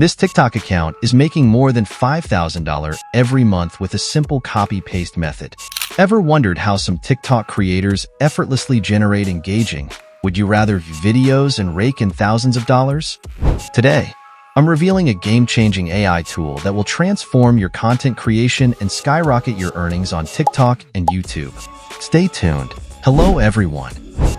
This TikTok account is making more than $5,000 every month with a simple copy-paste method. Ever wondered how some TikTok creators effortlessly generate engaging, would you rather videos and rake in thousands of dollars? Today, I'm revealing a game-changing AI tool that will transform your content creation and skyrocket your earnings on TikTok and YouTube. Stay tuned. Hello everyone.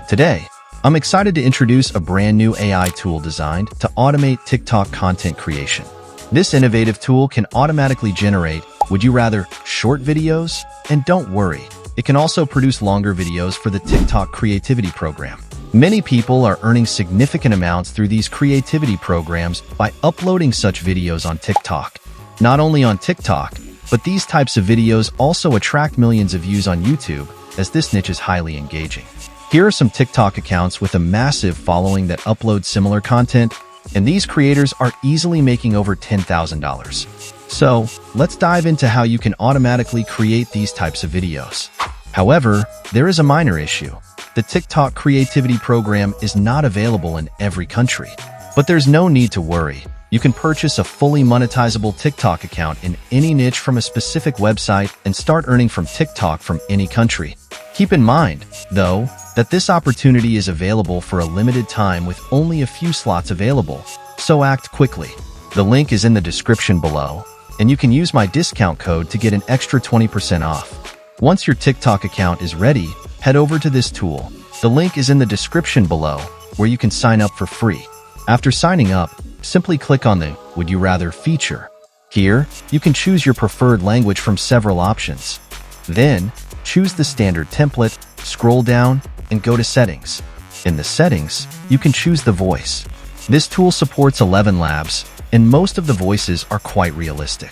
Today, I'm excited to introduce a brand new AI tool designed to automate TikTok content creation. This innovative tool can automatically generate, would you rather, short videos? And don't worry, it can also produce longer videos for the TikTok creativity program. Many people are earning significant amounts through these creativity programs by uploading such videos on TikTok. Not only on TikTok, but these types of videos also attract millions of views on YouTube, as this niche is highly engaging. Here are some TikTok accounts with a massive following that upload similar content, and these creators are easily making over $10,000. So, let's dive into how you can automatically create these types of videos. However, there is a minor issue. The TikTok creativity program is not available in every country. But there's no need to worry. You can purchase a fully monetizable TikTok account in any niche from a specific website and start earning from TikTok from any country. Keep in mind, though, that this opportunity is available for a limited time with only a few slots available, so act quickly. The link is in the description below, and you can use my discount code to get an extra 20% off. Once your TikTok account is ready, head over to this tool. The link is in the description below, where you can sign up for free. After signing up, simply click on the Would You Rather feature. Here, you can choose your preferred language from several options. Then, choose the standard template, scroll down, and go to Settings. In the Settings, you can choose the voice. This tool supports 11 labs, and most of the voices are quite realistic.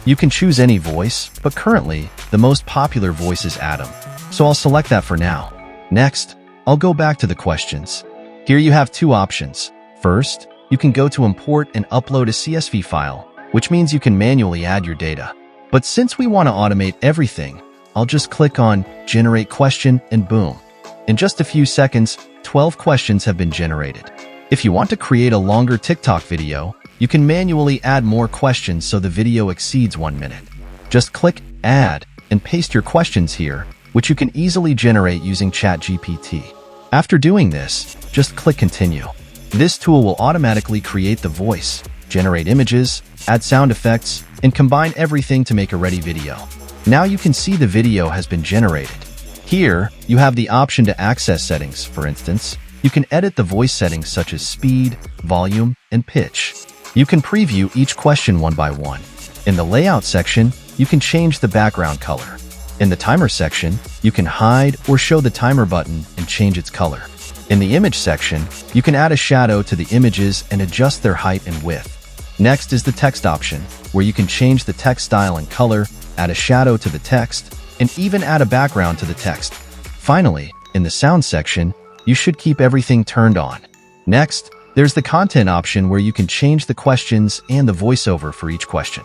You can choose any voice, but currently, the most popular voice is Adam, so I'll select that for now. Next, I'll go back to the questions. Here you have two options. First, you can go to Import and upload a CSV file, which means you can manually add your data. But since we want to automate everything, I'll just click on Generate Question and boom. In just a few seconds, 12 questions have been generated. If you want to create a longer TikTok video, you can manually add more questions so the video exceeds 1 minute. Just click Add and paste your questions here, which you can easily generate using ChatGPT. After doing this, just click Continue. This tool will automatically create the voice, generate images, add sound effects, and combine everything to make a ready video. Now you can see the video has been generated. Here, you have the option to access settings. For instance, you can edit the voice settings such as speed, volume, and pitch. You can preview each question one by one. In the layout section, you can change the background color. In the timer section, you can hide or show the timer button and change its color. In the image section, you can add a shadow to the images and adjust their height and width. Next is the text option, where you can change the text style and color, add a shadow to the text, and even add a background to the text. Finally, in the sound section, you should keep everything turned on. Next, there's the content option where you can change the questions and the voiceover for each question.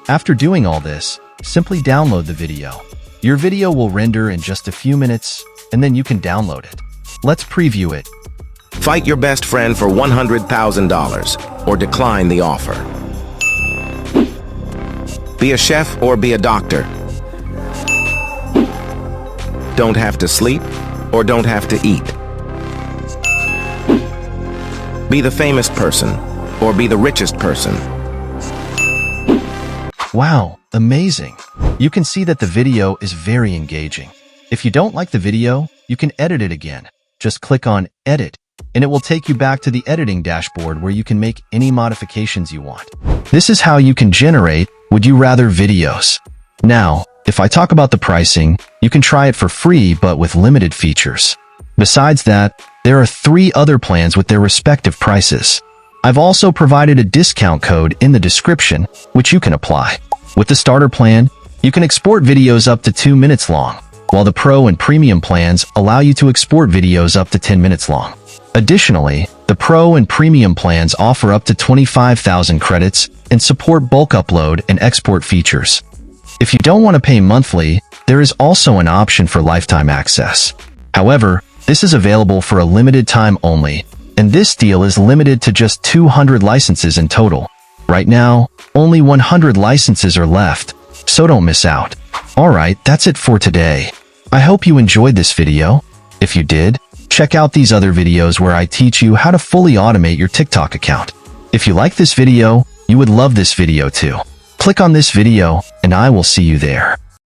After doing all this, simply download the video. Your video will render in just a few minutes, and then you can download it. Let's preview it. Fight your best friend for $100,000 or decline the offer. Be a chef or be a doctor. Don't have to sleep or don't have to eat. Be the famous person or be the richest person. Wow, amazing! You can see that the video is very engaging. If you don't like the video, you can edit it again. Just click on Edit, and it will take you back to the editing dashboard where you can make any modifications you want. This is how you can generate Would You Rather videos. Now, if I talk about the pricing, you can try it for free but with limited features. Besides that, there are 3 other plans with their respective prices. I've also provided a discount code in the description, which you can apply. With the starter plan, you can export videos up to 2 minutes long, while the Pro and Premium plans allow you to export videos up to 10 minutes long. Additionally, the Pro and Premium plans offer up to 25,000 credits and support bulk upload and export features. If you don't want to pay monthly, there is also an option for lifetime access. However, this is available for a limited time only, and this deal is limited to just 200 licenses in total. Right now, only 100 licenses are left, so don't miss out. Alright, that's it for today. I hope you enjoyed this video. If you did, check out these other videos where I teach you how to fully automate your TikTok account. If you like this video, you would love this video too. Click on this video, and I will see you there.